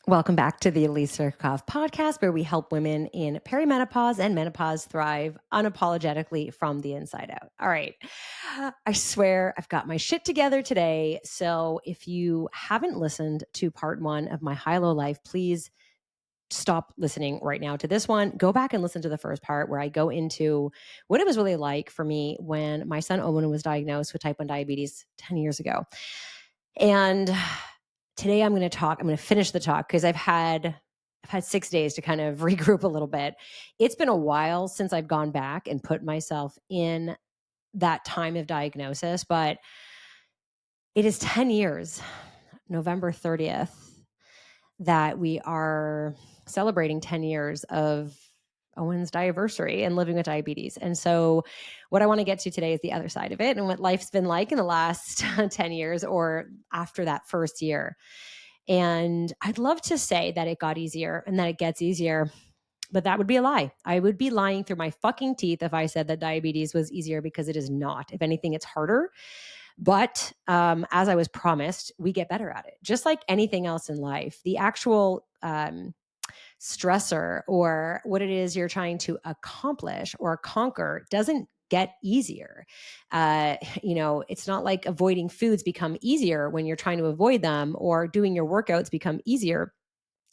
Welcome back to the Elise Surkoff podcast, where we help women in perimenopause and menopause thrive unapologetically from the inside out. All right. I swear I've got my shit together today. So if you haven't listened to part 1 of my high-low life, please stop listening right now to this one. Go back and listen to the first part where I go into what it was really like for me when my son Owen was diagnosed with type 1 diabetes 10 years ago. And today I'm going to finish the talk because I've had 6 days to kind of regroup a little bit. It's been a while since I've gone back and put myself in that time of diagnosis, but it is 10 years, November 30th, that we are celebrating 10 years of Owen's anniversary and living with diabetes. And so what I want to get to today is the other side of it and what life's been like in the last 10 years or after that first year. And I'd love to say that it got easier and that it gets easier, but that would be a lie. I would be lying through my fucking teeth if I said that diabetes was easier, because it is not. If anything, it's harder. But as I was promised, we get better at it. Just like anything else in life, the actual stressor or what it is you're trying to accomplish or conquer doesn't get easier. It's not like avoiding foods become easier when you're trying to avoid them, or doing your workouts become easier.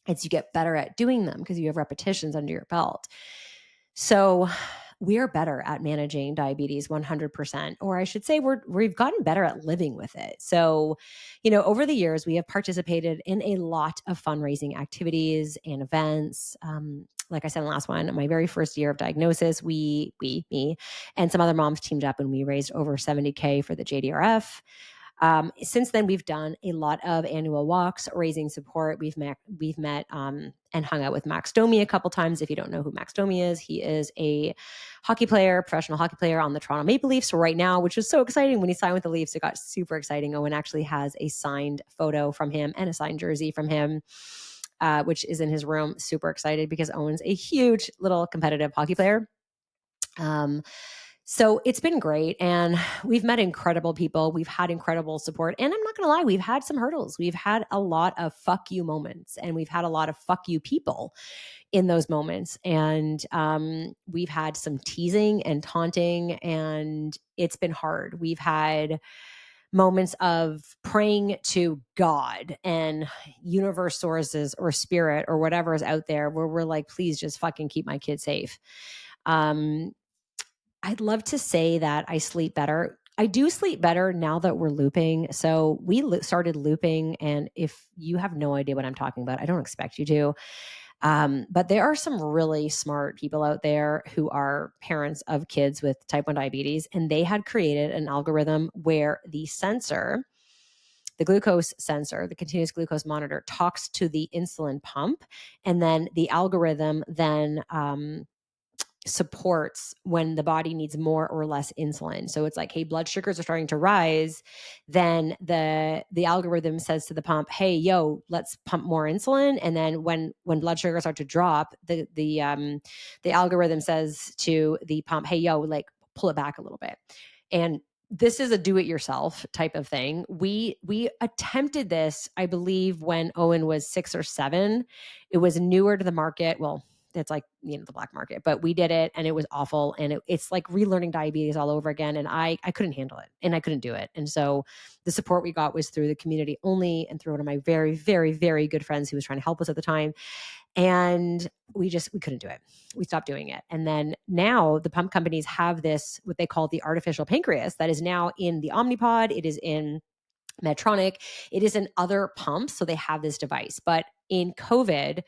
It's you get better at doing them because you have repetitions under your belt. So we are better at managing diabetes 100%, or I should say we've gotten better at living with it. So, over the years, we have participated in a lot of fundraising activities and events. Like I said in the last one, my very first year of diagnosis, me, and some other moms teamed up and we raised over $70K for the JDRF. Since then, we've done a lot of annual walks, raising support. We've met and hung out with Max Domi a couple times. If you don't know who Max Domi is, he is a professional hockey player on the Toronto Maple Leafs right now, which was so exciting. When he signed with the Leafs, it got super exciting. Owen actually has a signed photo from him and a signed jersey from him, which is in his room. Super excited because Owen's a huge little competitive hockey player. So it's been great, and we've met incredible people. We've had incredible support, and I'm not going to lie, we've had some hurdles. We've had a lot of fuck you moments, and we've had a lot of fuck you people in those moments. And we've had some teasing and taunting, and it's been hard. We've had moments of praying to God and universe sources or spirit or whatever is out there where we're like, please just fucking keep my kid safe. I'd love to say that I sleep better. I do sleep better now that we're looping. So we started looping, and if you have no idea what I'm talking about, I don't expect you to. But there are some really smart people out there who are parents of kids with type 1 diabetes, and they had created an algorithm where the sensor, the glucose sensor, the continuous glucose monitor, talks to the insulin pump, and then the algorithm then supports when the body needs more or less insulin. So it's like, hey, blood sugars are starting to rise. Then the algorithm says to the pump, hey, yo, let's pump more insulin. And then when blood sugars start to drop, the algorithm says to the pump, hey, yo, like pull it back a little bit. And this is a do-it-yourself type of thing. We attempted this, I believe, when Owen was 6 or 7. It was newer to the market. Well, it's like, the black market, but we did it and it was awful. And it's like relearning diabetes all over again. And I couldn't handle it and I couldn't do it. And so the support we got was through the community only and through one of my very, very, very good friends who was trying to help us at the time. And we couldn't do it. We stopped doing it. And then now the pump companies have this, what they call the artificial pancreas, that is now in the Omnipod. It is in Medtronic. It is in other pumps. So they have this device. But in COVID,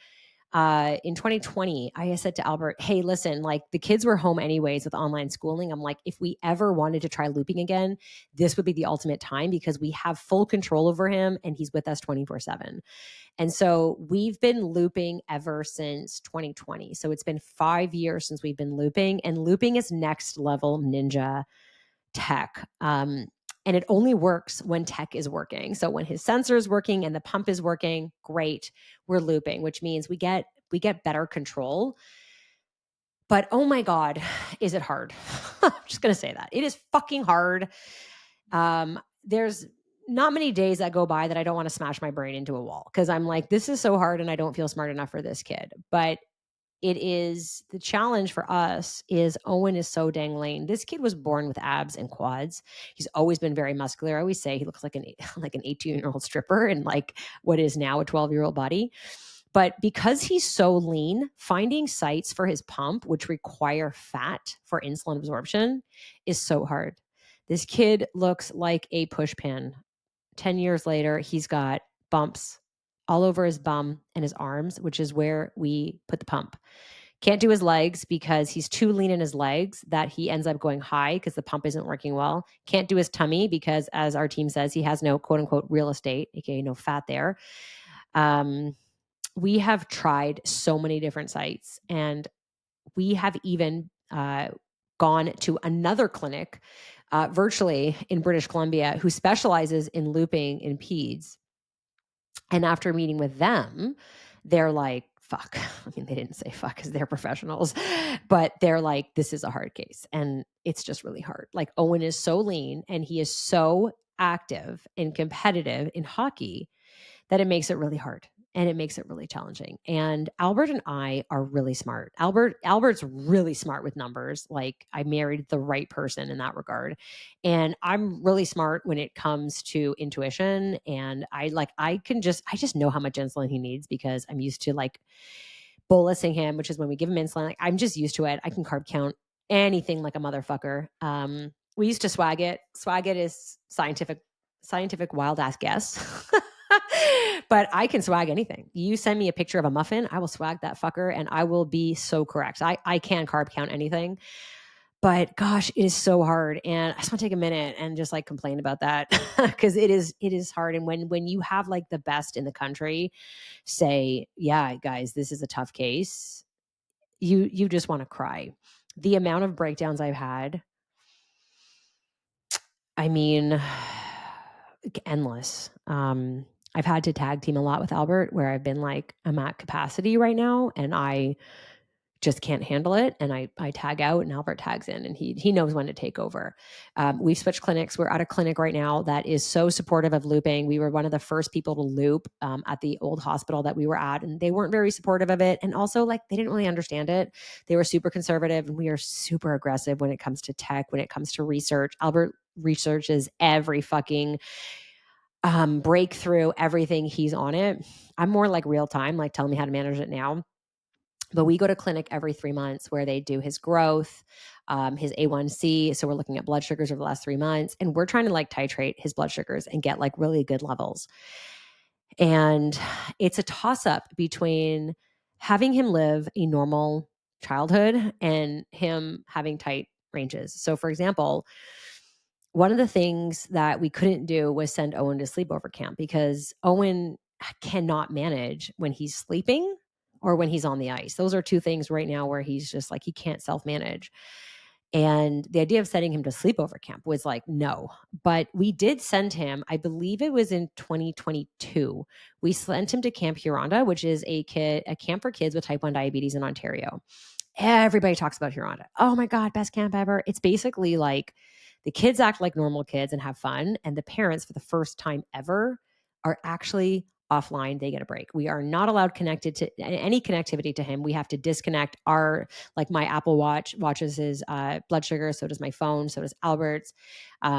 in 2020, I said to Albert, hey, listen, like the kids were home anyways with online schooling. I'm like, if we ever wanted to try looping again, this would be the ultimate time because we have full control over him and he's with us 24/7. And so we've been looping ever since 2020. So it's been 5 years since we've been looping, and looping is next level ninja tech. And it only works when tech is working. So when his sensor is working and the pump is working, great, we're looping, which means we get better control. But oh my God, is it hard? I'm just going to say that. It is fucking hard. There's not many days that go by that I don't want to smash my brain into a wall because I'm like, this is so hard and I don't feel smart enough for this kid. But it is the challenge for us is Owen is so dang lean. This kid was born with abs and quads. He's always been very muscular. I always say he looks like an 18-year-old stripper in like what is now a 12-year-old body. But because he's so lean, finding sites for his pump, which require fat for insulin absorption, is so hard. This kid looks like a push pin. 10 years later, he's got bumps all over his bum and his arms, which is where we put the pump. Can't do his legs because he's too lean in his legs that he ends up going high because the pump isn't working well. Can't do his tummy because, as our team says, he has no quote unquote real estate, aka no fat there. We have tried so many different sites, and we have even gone to another clinic virtually in British Columbia who specializes in looping in peds. And after meeting with them, they're like, fuck. I mean, they didn't say fuck because they're professionals, but they're like, this is a hard case. And it's just really hard. Like, Owen is so lean and he is so active and competitive in hockey that it makes it really hard and it makes it really challenging. And Albert and I are really smart. Albert's really smart with numbers. Like, I married the right person in that regard. And I'm really smart when it comes to intuition. And I just know how much insulin he needs because I'm used to like bolusing him, which is when we give him insulin. Like, I'm just used to it. I can carb count anything like a motherfucker. We used to swag it. Swag it is scientific wild ass guess. But I can swag anything. You send me a picture of a muffin, I will swag that fucker and I will be so correct. I can carb count anything. But gosh, it is so hard. And I just want to take a minute and just like complain about that because it is hard. And when you have like the best in the country say, yeah, guys, this is a tough case, you just want to cry. The amount of breakdowns I've had, I mean, endless. I've had to tag team a lot with Albert where I've been like, I'm at capacity right now and I just can't handle it. And I tag out and Albert tags in and he knows when to take over. We've switched clinics. We're at a clinic right now that is so supportive of looping. We were one of the first people to loop at the old hospital that we were at, and they weren't very supportive of it. And also like they didn't really understand it. They were super conservative and we are super aggressive when it comes to tech, when it comes to research. Albert researches every fucking breakthrough, everything. He's on it. I'm more like real time, like tell me how to manage it now. But we go to clinic every 3 months where they do his growth, his A1C. So we're looking at blood sugars over the last 3 months, and we're trying to like titrate his blood sugars and get like really good levels. And it's a toss up between having him live a normal childhood and him having tight ranges. So for example, one of the things that we couldn't do was send Owen to sleepover camp because Owen cannot manage when he's sleeping or when he's on the ice. Those are two things right now where he's just like, he can't self-manage. And the idea of sending him to sleepover camp was like, no. But we did send him, I believe it was in 2022. We sent him to Camp Huronda, which is a camp for kids with type 1 diabetes in Ontario. Everybody talks about Huronda. Oh my God, best camp ever. It's basically like the kids act like normal kids and have fun. And the parents, for the first time ever, are actually offline. They get a break. We are not allowed connected to any connectivity to him. We have to disconnect our, like my Apple Watch watches his blood sugar. So does my phone. So does Albert's.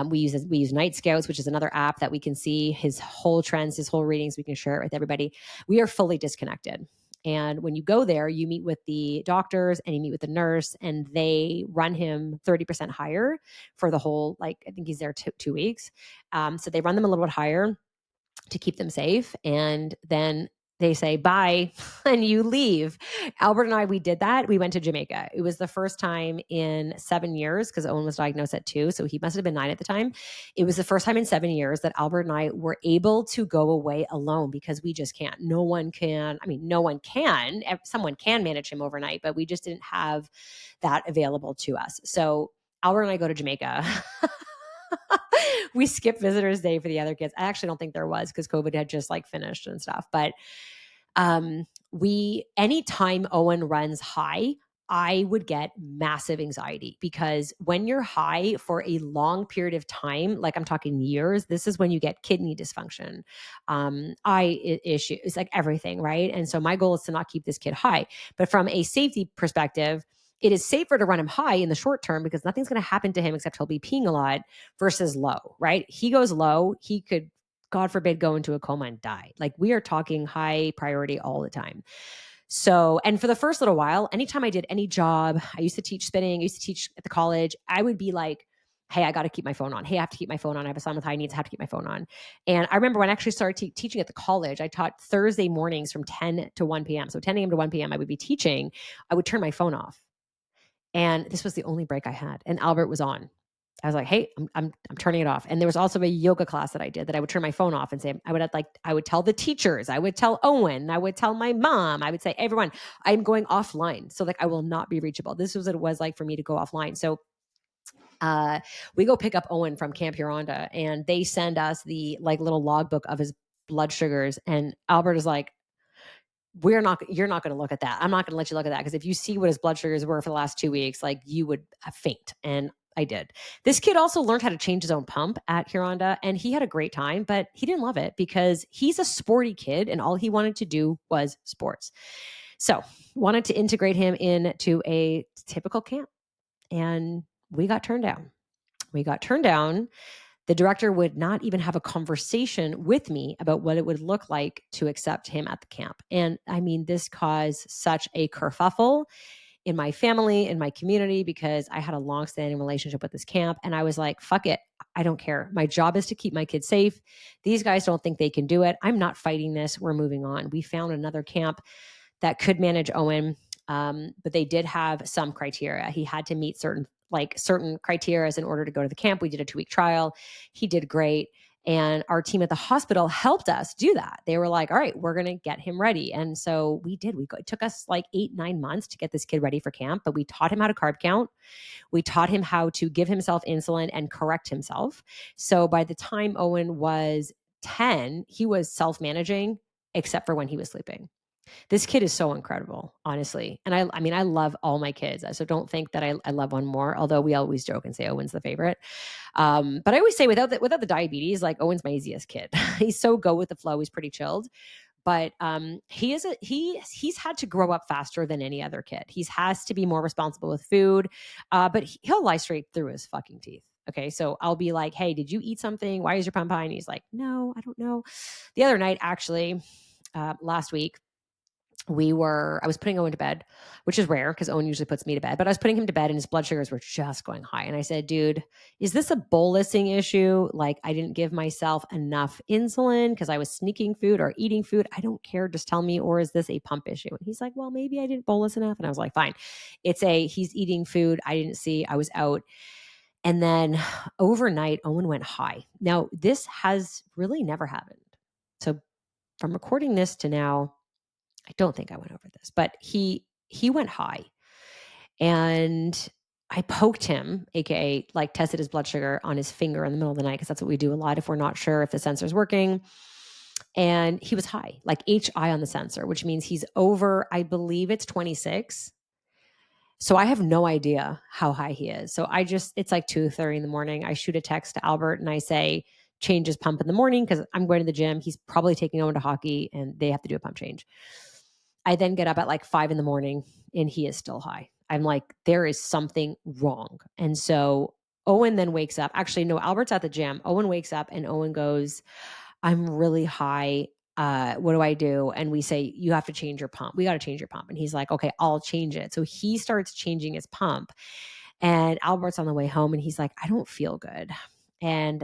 We use Night Scouts, which is another app that we can see his whole trends, his whole readings. We can share it with everybody. We are fully disconnected. And when you go there, you meet with the doctors and you meet with the nurse, and they run him 30% higher for the whole, like, I think he's there 2 weeks. So they run them a little bit higher to keep them safe. And then they say bye and you leave. Albert and I, we did that. We went to Jamaica. It was the first time in 7 years because Owen was diagnosed at 2. So he must have been 9 at the time. It was the first time in 7 years that Albert and I were able to go away alone because we just can't. No one can. I mean, no one can. Someone can manage him overnight, but we just didn't have that available to us. So Albert and I go to Jamaica. We skipped visitors day for the other kids. I actually don't think there was because COVID had just like finished and stuff. But anytime Owen runs high, I would get massive anxiety because when you're high for a long period of time, like I'm talking years, this is when you get kidney dysfunction, issues, like everything, right? And so my goal is to not keep this kid high. But from a safety perspective, it is safer to run him high in the short term because nothing's going to happen to him except he'll be peeing a lot versus low, right? He goes low, he could, God forbid, go into a coma and die. Like we are talking high priority all the time. So, and for the first little while, anytime I did any job, I used to teach spinning, I used to teach at the college, I would be like, hey, I got to keep my phone on. Hey, I have to keep my phone on. I have a son with high needs. I have to keep my phone on. And I remember when I actually started teaching at the college, I taught Thursday mornings from 10 to 1 p.m. So 10 a.m. to 1 p.m. I would be teaching. I would turn my phone off. And this was the only break I had. And Albert was on. I was like, hey, I'm turning it off. And there was also a yoga class that I did that I would turn my phone off and say, I would tell the teachers, I would tell Owen, I would tell my mom, I would say, everyone, I'm going offline. So like, I will not be reachable. This was what it was like for me to go offline. So we go pick up Owen from Camp Huronda and they send us the like little logbook of his blood sugars. And Albert is like, you're not going to look at that. I'm not going to let you look at that. Because if you see what his blood sugars were for the last 2 weeks, like you would faint. And I did. This kid also learned how to change his own pump at Huronda and he had a great time, but he didn't love it because he's a sporty kid and all he wanted to do was sports. So wanted to integrate him into a typical camp and we got turned down. The director would not even have a conversation with me about what it would look like to accept him at the camp. And I mean, this caused such a kerfuffle in my family, in my community, because I had a long-standing relationship with this camp. And I was like, fuck it. I don't care. My job is to keep my kids safe. These guys don't think they can do it. I'm not fighting this. We're moving on. We found another camp that could manage Owen. But they did have some criteria. He had to meet certain criteria in order to go to the camp. We did a 2-week trial. He did great. And our team at the hospital helped us do that. They were like, all right, we're going to get him ready. And so we did. It took us like 8-9 months to get this kid ready for camp, but we taught him how to carb count. We taught him how to give himself insulin and correct himself. So by the time Owen was 10, he was self-managing except for when he was sleeping. This kid is so incredible, honestly. And I mean, I love all my kids. So don't think that I love one more, although we always joke and say Owen's the favorite. But I always say without the diabetes, like Owen's my easiest kid. He's so go with the flow. He's pretty chilled. But he's had to grow up faster than any other kid. He has to be more responsible with food, but he'll lie straight through his fucking teeth. Okay, so I'll be like, hey, did you eat something? Why is your pump high? And he's like, no, I don't know. The other night, actually, last week, I was putting Owen to bed, which is rare because Owen usually puts me to bed, but I was putting him to bed and his blood sugars were just going high. And I said, dude, is this a bolusing issue? Like I didn't give myself enough insulin because I was sneaking food or eating food. I don't care. Just tell me. Or is this a pump issue? And he's like, well, maybe I didn't bolus enough. And I was like, fine. He's eating food I didn't see. I was out. And then overnight, Owen went high. Now, this has really never happened. So from recording this to now, I don't think I went over this, but he went high and I poked him, AKA like tested his blood sugar on his finger in the middle of the night. Because that's what we do a lot if we're not sure if the sensor's working. And he was high, like HI on the sensor, which means he's over, I believe it's 26. So I have no idea how high he is. So it's like 2:30 in the morning. I shoot a text to Albert and I say, change his pump in the morning because I'm going to the gym. He's probably taking Owen to hockey and they have to do a pump change. I then get up at like 5 a.m. and he is still high. I'm like, there is something wrong. And so Owen then wakes up. Actually, no, Albert's at the gym. Owen wakes up and Owen goes, I'm really high. What do I do? And we say, you have to change your pump. We got to change your pump. And he's like, okay, I'll change it. So he starts changing his pump and Albert's on the way home and he's like, I don't feel good. And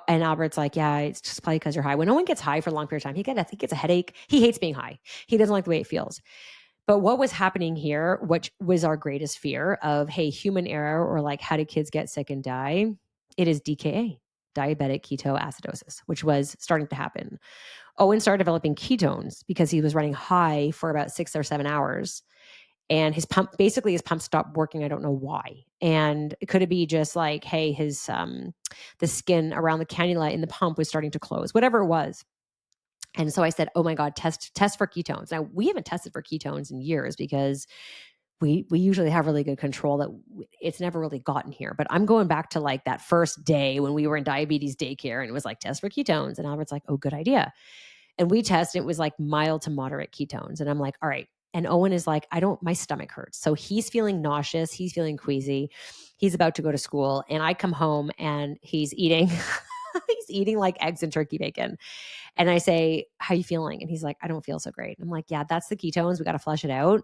and Albert's like, yeah, it's just probably because you're high. When no one gets high for a long period of time, he gets a headache. He hates being high. He doesn't like the way it feels. But what was happening here, which was our greatest fear of, hey, human error or like how do kids get sick and die? It is DKA, diabetic ketoacidosis, which was starting to happen. Owen started developing ketones because he was running high for about 6 or 7 hours. And his pump stopped working. I don't know why. And could it be just like, hey, his the skin around the cannula in the pump was starting to close, whatever it was. And so I said, oh my God, test for ketones. Now we haven't tested for ketones in years because we usually have really good control that it's never really gotten here. But I'm going back to like that first day when we were in diabetes daycare and it was like test for ketones. And Albert's like, oh, good idea. And we tested, it was like mild to moderate ketones. And I'm like, all right. And Owen is like, my stomach hurts. So he's feeling nauseous. He's feeling queasy. He's about to go to school. And I come home and he's eating, he's eating like eggs and turkey bacon. And I say, how are you feeling? And he's like, I don't feel so great. I'm like, yeah, that's the ketones. We got to flush it out.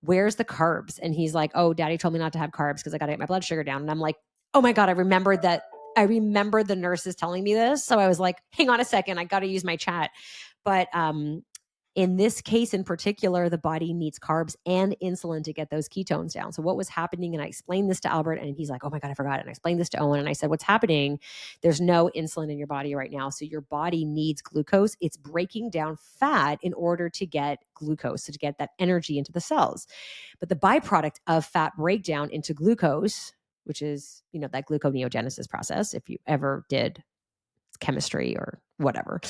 Where's the carbs? And he's like, oh, daddy told me not to have carbs because I got to get my blood sugar down. And I'm like, oh my God, I remembered the nurses telling me this. So I was like, hang on a second, I got to use my chat. But in this case in particular, the body needs carbs and insulin to get those ketones down. So what was happening, and I explained this to Albert, and he's like, oh my God, I forgot it. And I explained this to Owen, and I said, what's happening? There's no insulin in your body right now. So your body needs glucose. It's breaking down fat in order to get glucose, so to get that energy into the cells. But the byproduct of fat breakdown into glucose, which is, that gluconeogenesis process, if you ever did chemistry or whatever,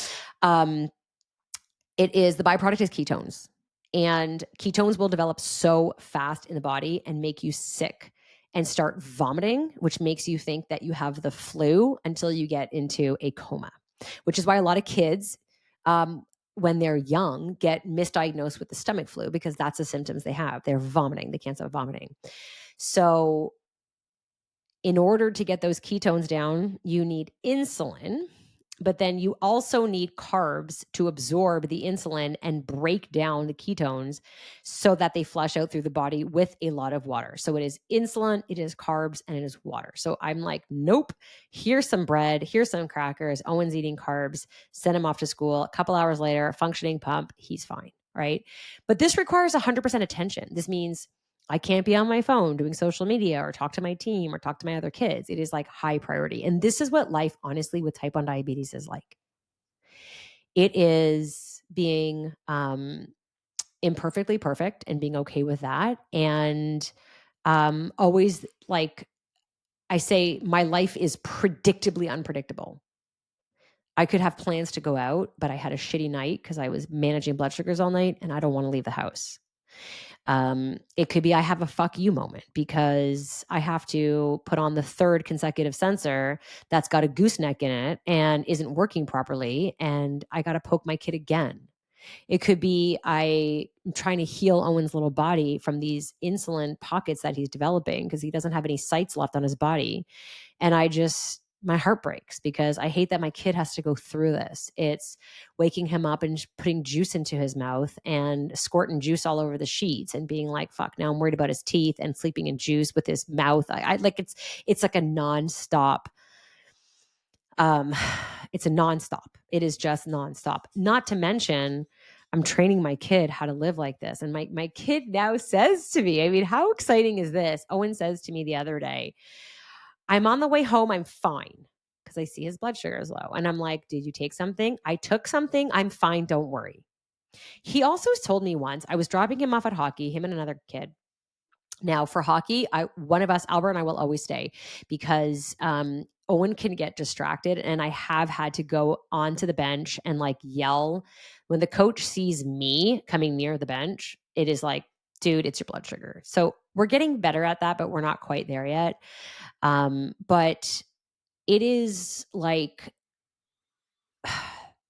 the byproduct is ketones. And ketones will develop so fast in the body and make you sick and start vomiting, which makes you think that you have the flu until you get into a coma, which is why a lot of kids, when they're young, get misdiagnosed with the stomach flu because that's the symptoms they have. They're vomiting. They can't stop vomiting. So in order to get those ketones down, you need insulin, but then you also need carbs to absorb the insulin and break down the ketones so that they flush out through the body with a lot of water. So it is insulin, it is carbs, and it is water. So I'm like, nope, here's some bread, here's some crackers. Owen's eating carbs, send him off to school. A couple hours later, functioning pump, he's fine, right? But this requires 100% attention. This means I can't be on my phone doing social media or talk to my team or talk to my other kids. It is like high priority. And this is what life, honestly, with type 1 diabetes is like. It is being imperfectly perfect and being okay with that. And always, like I say, my life is predictably unpredictable. I could have plans to go out, but I had a shitty night because I was managing blood sugars all night and I don't want to leave the house. It could be I have a fuck you moment because I have to put on the third consecutive sensor that's got a gooseneck in it and isn't working properly, and I got to poke my kid again. It could be I'm trying to heal Owen's little body from these insulin pockets that he's developing because he doesn't have any sites left on his body. And my heart breaks because I hate that my kid has to go through this. It's waking him up and putting juice into his mouth and squirting juice all over the sheets and being like, fuck, now I'm worried about his teeth and sleeping in juice with his mouth. I like, it's like a nonstop. It's a nonstop. It is just nonstop. Not to mention, I'm training my kid how to live like this. And my kid now says to me, I mean, how exciting is this? Owen says to me the other day, I'm on the way home. I'm fine because I see his blood sugar is low. And I'm like, did you take something? I took something. I'm fine. Don't worry. He also told me once, I was dropping him off at hockey, him and another kid. Now for hockey, one of us, Albert and I, will always stay because Owen can get distracted. And I have had to go onto the bench and like yell. When the coach sees me coming near the bench, it is like, dude, it's your blood sugar. So we're getting better at that, but we're not quite there yet. But it is like,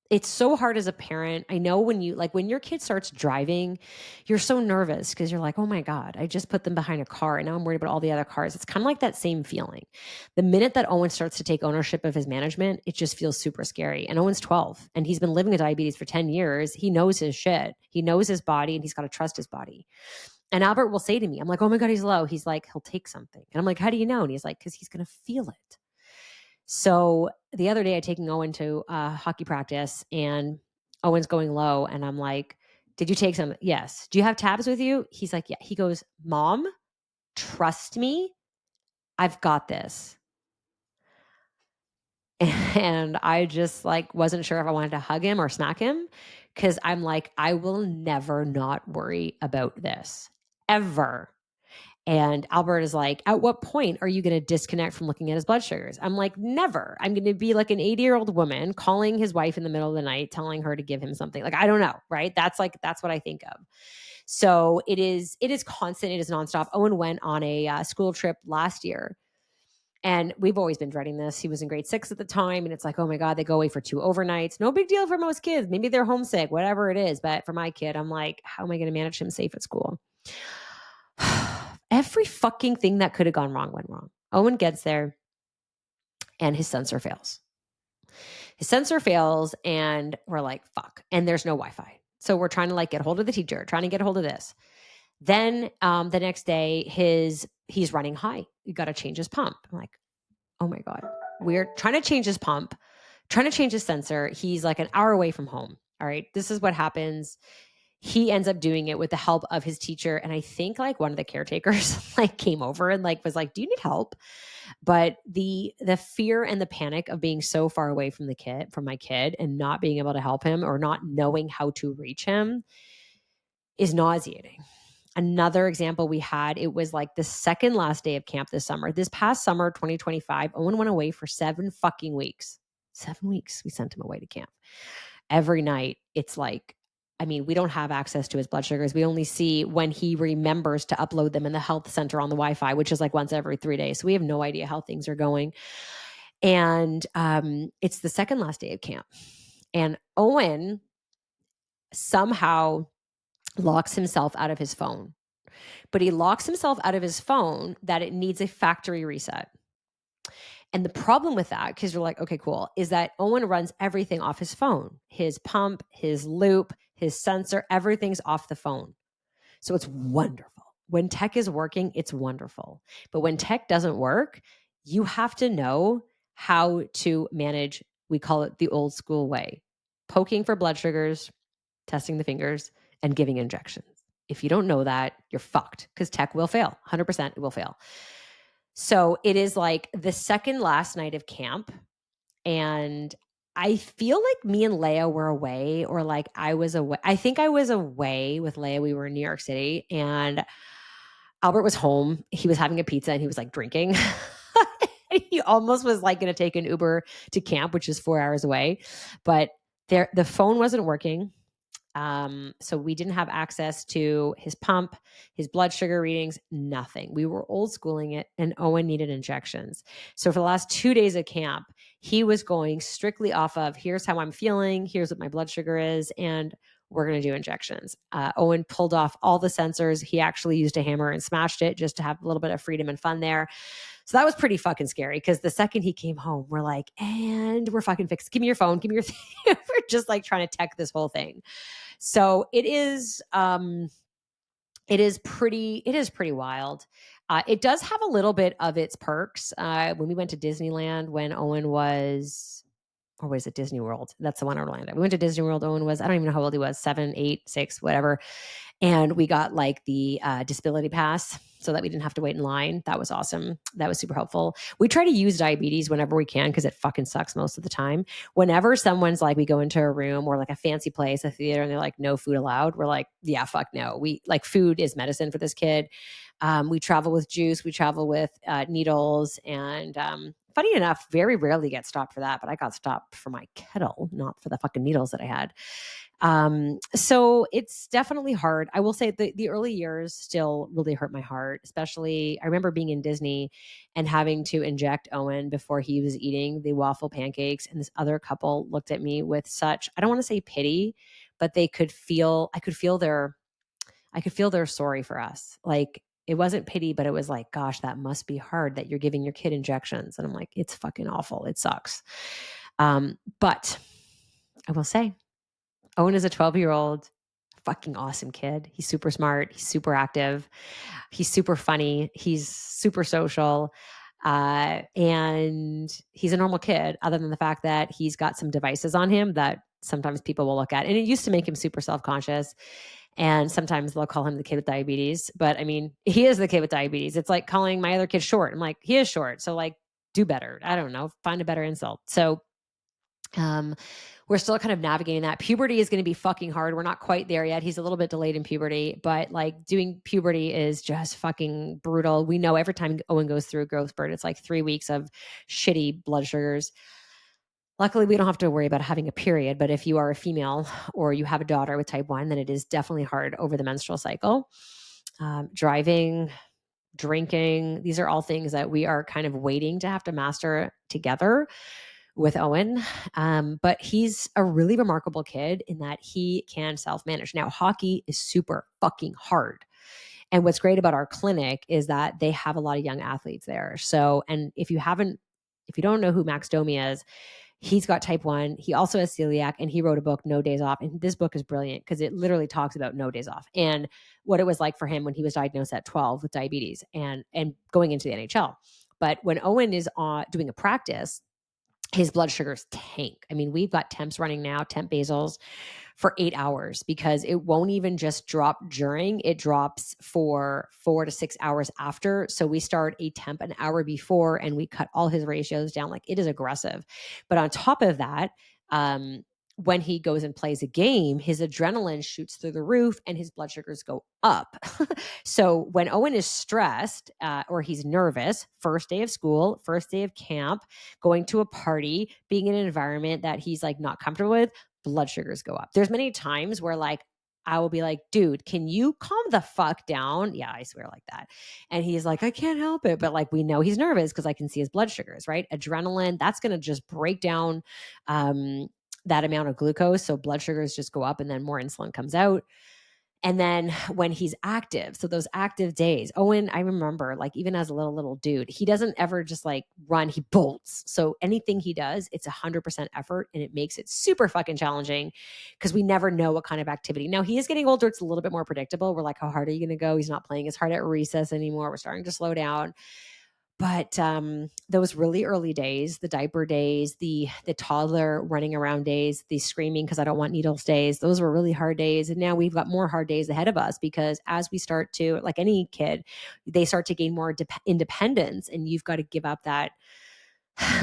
it's so hard as a parent. I know when your kid starts driving, you're so nervous because you're like, oh my God, I just put them behind a car and now I'm worried about all the other cars. It's kind of like that same feeling. The minute that Owen starts to take ownership of his management, it just feels super scary. And Owen's 12 and he's been living with diabetes for 10 years. He knows his shit. He knows his body and he's got to trust his body. And Albert will say to me, I'm like, oh my God, he's low. He's like, he'll take something. And I'm like, how do you know? And he's like, because he's going to feel it. So the other day I taking Owen to hockey practice and Owen's going low. And I'm like, did you take some? Yes. Do you have tabs with you? He's like, yeah. He goes, Mom, trust me. I've got this. And I just like wasn't sure if I wanted to hug him or smack him because I'm like, I will never not worry about this ever. And Albert is like, at what point are you going to disconnect from looking at his blood sugars? I'm like, never. I'm going to be like an 80-year-old woman calling his wife in the middle of the night, telling her to give him something. Like, I don't know, right? That's what I think of. So it is constant. It is nonstop. Owen went on a school trip last year. And we've always been dreading this. He was in grade 6 at the time. And it's like, oh my God, they go away for 2 overnights. No big deal for most kids. Maybe they're homesick, whatever it is. But for my kid, I'm like, how am I going to manage him safe at school? Every fucking thing that could have gone wrong went wrong. Owen gets there and his sensor fails. And we're like, fuck. And there's no Wi-Fi. So we're trying to like get hold of the teacher, trying to get a hold of this. Then the next day, he's running high. You got to change his pump. I'm like, oh my God. We're trying to change his pump, trying to change his sensor. He's like an hour away from home. All right. This is what happens. He ends up doing it with the help of his teacher. And I think like one of the caretakers like came over and like was like, do you need help? But the fear and the panic of being so far away from my kid and not being able to help him or not knowing how to reach him is nauseating. Another example we had, it was like the second last day of camp this summer. This past summer, 2025, Owen went away for 7 fucking weeks. 7 weeks we sent him away to camp. Every night, it's like, I mean, we don't have access to his blood sugars. We only see when he remembers to upload them in the health center on the Wi-Fi, which is like once every 3 days. So we have no idea how things are going. And it's the second last day of camp. And Owen somehow locks himself out of his phone. But he locks himself out of his phone that it needs a factory reset. And the problem with that, because you're like, okay, cool, is that Owen runs everything off his phone. His pump, his loop, his sensor, everything's off the phone. So it's wonderful. When tech is working, it's wonderful. But when tech doesn't work, you have to know how to manage, we call it the old school way, poking for blood sugars, testing the fingers, and giving injections. If you don't know that, you're fucked because tech will fail. 100% it will fail. So it is like the second last night of camp. And I feel like me and Leia were away, or like I was away. I think I was away with Leia. We were in New York City and Albert was home. He was having a pizza and he was like drinking. He almost was like going to take an Uber to camp, which is 4 hours away. But the phone wasn't working. So we didn't have access to his pump, his blood sugar readings, nothing. We were old schooling it, and Owen needed injections. So for the last 2 days of camp, he was going strictly off of, here's how I'm feeling, here's what my blood sugar is, and we're going to do injections. Owen pulled off all the sensors. He actually used a hammer and smashed it just to have a little bit of freedom and fun there. So that was pretty fucking scary because the second he came home, we're like, and we're fucking fixed. Give me your phone. Give me your thing. We're just like trying to tech this whole thing. So it is pretty wild. It does have a little bit of its perks. When we went to Disneyland, when Owen was, or was it Disney World? That's the one in Orlando. We went to Disney World. Owen was, I don't even know how old he was, 7, 8, 6, whatever. And we got like the disability pass so that we didn't have to wait in line. That was awesome. That was super helpful. We try to use diabetes whenever we can because it fucking sucks most of the time. Whenever someone's like, we go into a room or like a fancy place, a theater, and they're like, no food allowed, we're like, yeah, fuck no. We like, food is medicine for this kid. We travel with juice. We travel with needles. And funny enough, very rarely get stopped for that. But I got stopped for my kettle, not for the fucking needles that I had. So it's definitely hard. I will say the early years still really hurt my heart, especially I remember being in Disney and having to inject Owen before he was eating the waffle pancakes. And this other couple looked at me with such, I don't want to say pity, but I could feel their sorry for us. Like it wasn't pity, but it was like, gosh, that must be hard that you're giving your kid injections. And I'm like, it's fucking awful. It sucks. But I will say, Owen is a 12-year-old fucking awesome kid. He's super smart. He's super active. He's super funny. He's super social. And he's a normal kid, other than the fact that he's got some devices on him that sometimes people will look at. And it used to make him super self-conscious. And sometimes they'll call him the kid with diabetes. But I mean, he is the kid with diabetes. It's like calling my other kid short. I'm like, he is short. So like, do better. I don't know. Find a better insult. So We're still kind of navigating that. Puberty is going to be fucking hard. We're not quite there yet. He's a little bit delayed in puberty, but like doing puberty is just fucking brutal. We know every time Owen goes through a growth spurt, it's like 3 weeks of shitty blood sugars. Luckily, we don't have to worry about having a period, but if you are a female or you have a daughter with type 1, then it is definitely hard over the menstrual cycle. Driving, drinking, these are all things that we are kind of waiting to have to master together with Owen. But he's a really remarkable kid in that he can self-manage. Now, hockey is super fucking hard. And what's great about our clinic is that they have a lot of young athletes there. So, and if you don't know who Max Domi is, he's got type 1. He also has celiac, and he wrote a book, No Days Off. And this book is brilliant because it literally talks about no days off and what it was like for him when he was diagnosed at 12 with diabetes and going into the NHL. But when Owen is doing a practice, his blood sugars tank. I mean, we've got temps running now, temp basals for 8 hours because it won't even just drop during, it drops for 4 to 6 hours after. So we start a temp an hour before and we cut all his ratios down. Like, it is aggressive. But on top of that, when he goes and plays a game, his adrenaline shoots through the roof and his blood sugars go up. So when Owen is stressed or he's nervous, first day of school, first day of camp, going to a party, being in an environment that he's like not comfortable with, blood sugars go up. There's many times where like I will be like, dude, can you calm the fuck down? Yeah, I swear like that. And he's like, I can't help it. But like, we know he's nervous because I can see his blood sugars, right? Adrenaline, that's going to just break down that amount of glucose. So blood sugars just go up and then more insulin comes out. And then when he's active, so those active days, Owen, I remember like even as a little dude, he doesn't ever just like run, he bolts. So anything he does, it's 100% effort and it makes it super fucking challenging because we never know what kind of activity. Now he is getting older. It's a little bit more predictable. We're like, how hard are you going to go? He's not playing as hard at recess anymore. We're starting to slow down. But those really early days, the diaper days, the toddler running around days, the screaming because I don't want needles days, those were really hard days. And now we've got more hard days ahead of us because as we start to, like any kid, they start to gain more independence and you've got to give up that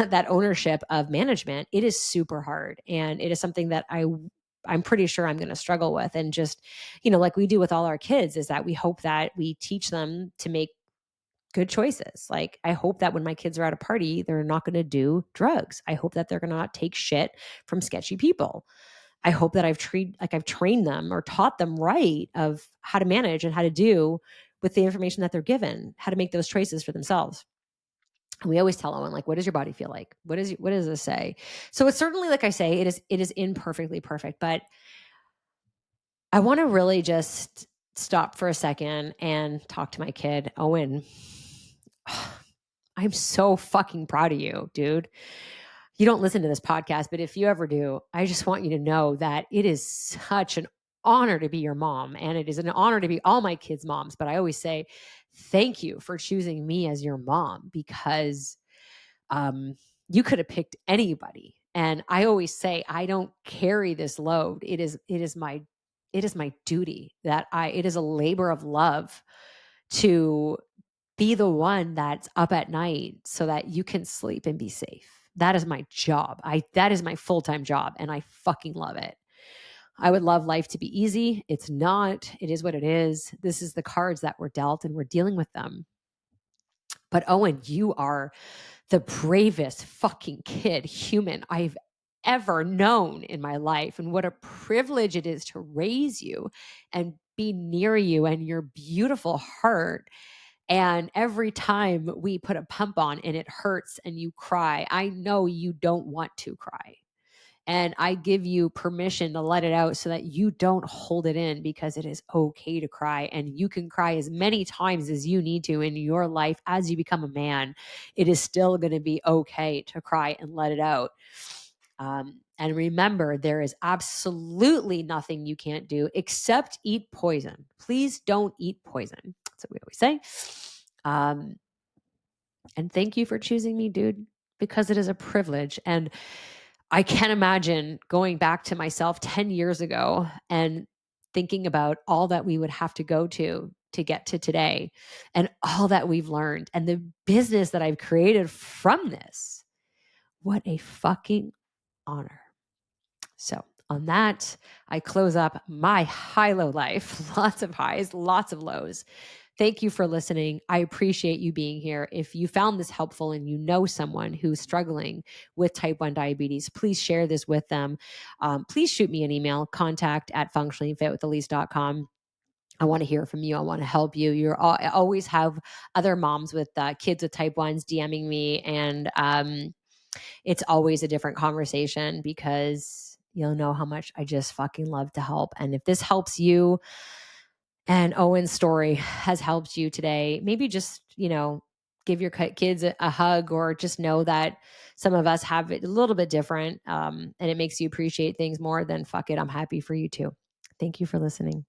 that ownership of management. It is super hard. And it is something that I'm pretty sure I'm going to struggle with. And just, like we do with all our kids, is that we hope that we teach them to make good choices. Like, I hope that when my kids are at a party, they're not going to do drugs. I hope that they're going to not take shit from sketchy people. I hope that I've trained them or taught them right of how to manage and how to do with the information that they're given, how to make those choices for themselves. And we always tell Owen, like, what does your body feel like? What does this say? So it's certainly, like I say, it is imperfectly perfect, but I want to really just stop for a second and talk to my kid, Owen. I'm so fucking proud of you, dude. You don't listen to this podcast, but if you ever do, I just want you to know that it is such an honor to be your mom. And it is an honor to be all my kids' moms. But I always say, thank you for choosing me as your mom because you could have picked anybody. And I always say, I don't carry this load. It is my duty that it is a labor of love to be the one that's up at night so that you can sleep and be safe. That is my job. That is my full-time job and I fucking love it. I would love life to be easy. It's not. It is what it is. This is the cards that were dealt and we're dealing with them. But Owen, you are the bravest fucking human I've ever known in my life. And what a privilege it is to raise you and be near you and your beautiful heart. And every time we put a pump on and it hurts and you cry, I know you don't want to cry. And I give you permission to let it out so that you don't hold it in because it is okay to cry. And you can cry as many times as you need to in your life as you become a man. It is still going to be okay to cry and let it out. And remember, there is absolutely nothing you can't do except eat poison. Please don't eat poison. That's what we always say. And thank you for choosing me, dude, because it is a privilege. And I can't imagine going back to myself 10 years ago and thinking about all that we would have to go to get to today and all that we've learned and the business that I've created from this. What a fucking honor. So on that, I close up my high-low life. Lots of highs, lots of lows. Thank you for listening. I appreciate you being here. If you found this helpful and you know someone who's struggling with type 1 diabetes, please share this with them. Please shoot me an email, contact@FunctionallyFitwithElise.com. I want to hear from you. I want to help you. I always have other moms with kids with type 1s DMing me, and it's always a different conversation because you'll know how much I just fucking love to help. And if this helps you and Owen's story has helped you today, maybe just, give your kids a hug, or just know that some of us have it a little bit different. And it makes you appreciate things more. Then fuck it. I'm happy for you too. Thank you for listening.